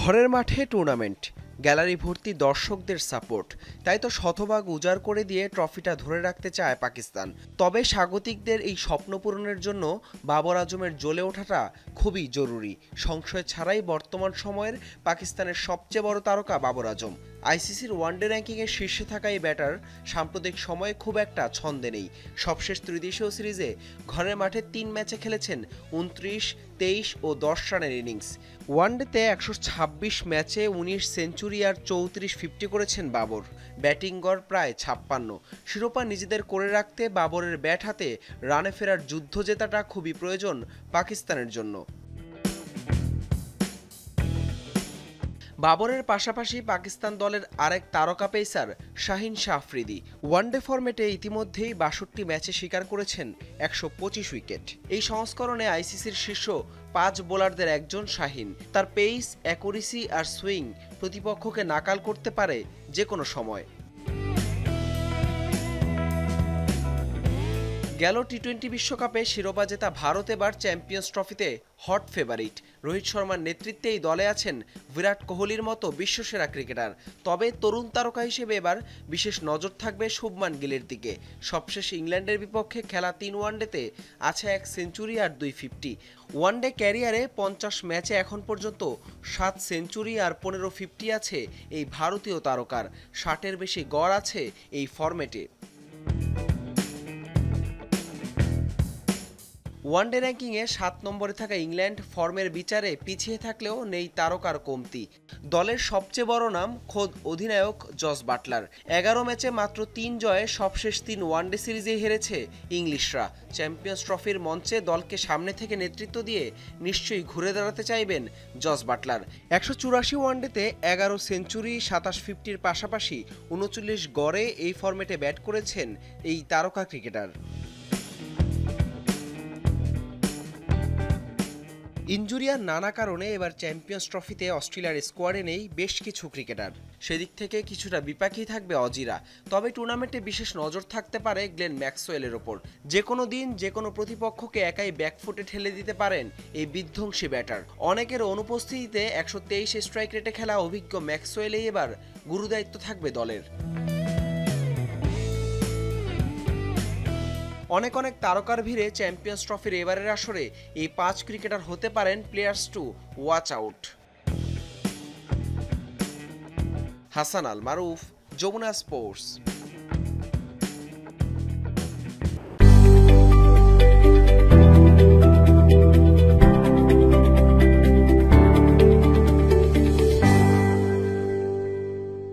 ঘরের মাঠে tournament, gallery ভর্তি দর্শকদের সাপোর্ট, তাই তো শতভাগ উজাড় করে দিয়ে ট্রফিটা ধরে রাখতে চায় পাকিস্তান। তবে স্বাগতিকদের এই স্বপ্ন পূরণের জন্য বাবর আজমের জ্বলে ওঠাটা খুবই জরুরি। সংশয় ছাড়াই বর্তমান সময়ের পাকিস্তানের সবচেয়ে বড় তারকা বাবর আজম। আইসিসির ওয়ানডে র্যাঙ্কিংয়ে শীর্ষে থাকা এই ব্যাটার সাম্প্রতিক সময়ে খুব একটা ছন্দে নেই। সবশেষ ত্রিদেশীয় সিরিজে ঘরের মাঠে ৩ ম্যাচে খেলেছেন ২৯, ২৩ ও ১০ রানের ইনিংস। ওয়ানডেতে ১২৬ ম্যাচে ১৯ সেঞ্চুরি আর ৩৪ করেছেন বাবর। ব্যাটিং গড় প্রায় ৫৬। শিরোপা নিজেদের করে রাখতে বাবরের ব্যাট হাতে রানে ফেরার যুদ্ধ জেতাটা খুবই প্রয়োজন পাকিস্তানের জন্য। বাবরের পাশাপাশি পাকিস্তান দলের আরেক তারকা পেসার শাহিন শাহ আফ্রিদি ওয়ানডে ফরম্যাটে ইতিমধ্যেই ৬২ ম্যাচে শিকার করেছেন ১২৫ উইকেট। এই সংস্করণে আইসিসির শীর্ষ ৫ বোলারদের একজন শাহিন। তার পেস, অ্যাকুরেসি আর সুইং প্রতিপক্ষকে নাকাল করতে পারে যে কোনো সময়। গেল টি-20 বিশ্বকাপে শিরোপা জেতা ভারত এবার চ্যাম্পিয়ন্স ট্রফিতে হট ফেভারিট। রোহিত শর্মার নেতৃত্বে এই দলে আছেন বিরাট কোহলির মতো বিশ্বসেরা ক্রিকেটার। তবে তরুণ তারকা হিসেবে এবার বিশেষ নজর থাকবে শুভমান গিলের দিকে। সবশেষ ইংল্যান্ডের বিপক্ষে খেলা ৩ ওয়ানডেতে আছে ১ সেঞ্চুরি আর ২ ওয়ানডে ক্যারিয়ারে ৫০ ম্যাচে এখন পর্যন্ত ৭ সেঞ্চুরি আর ১৫ আছে এই ভারতীয় তারকার। ৬০-এর বেশি গড় আছে এই ফরম্যাটে। ওয়ানডে র্যাঙ্কিংয়ে ৭ নম্বরে থাকা ইংল্যান্ড ফর্মের বিচারে পিছিয়ে থাকলেও নেই তারকার কমতি। দলের সবচেয়ে বড় নাম খোদ অধিনায়ক জস বাটলার। ১১ ম্যাচে মাত্র ৩ জয়ে সবশেষ ৩ ওয়ানডে সিরিজে হেরেছে ইংলিশরা। চ্যাম্পিয়ন্স ট্রফির মঞ্চে দলকে সামনে থেকে নেতৃত্ব দিয়ে নিশ্চয়ই ঘুরে দাঁড়াতে চাইবেন জস বাটলার। ১৮৪ ওয়ানডেতে ১১ সেঞ্চুরি, ২৭ পাশাপাশি ৩৯ গড়ে এই ফরম্যাটে ব্যাট করেছেন এই তারকা ক্রিকেটার। ইনজুরি আর নানা কারণে এবার চ্যাম্পিয়ন্স ট্রফিতে অস্ট্রেলিয়ার স্কোয়াডে নেই বেশ কিছু ক্রিকেটার। সেদিক থেকে কিছুটা বিপাকী থাকবে অজিরা। তবে টুর্নামেন্টে বিশেষ নজর থাকতে পারে গ্লেন ম্যাক্সওয়েলের ওপর। যে কোনো দিন যে কোনো প্রতিপক্ষকে একাই ব্যাকফুটে ঠেলে দিতে পারেন এই বিধ্বংসী ব্যাটার। অনেকের অনুপস্থিতিতে ১২৩ স্ট্রাইক রেটে খেলা অভিজ্ঞ ম্যাক্সওয়েলেই এবার গুরুদায়িত্ব থাকবে দলের। অনেক তারকার ভিড়ে চ্যাম্পিয়ন্স ট্রফির এবারের আসরে এই ৫ ক্রিকেটার হতে পারেন players to watch out. Hasan Al Maruf, Jamuna sports.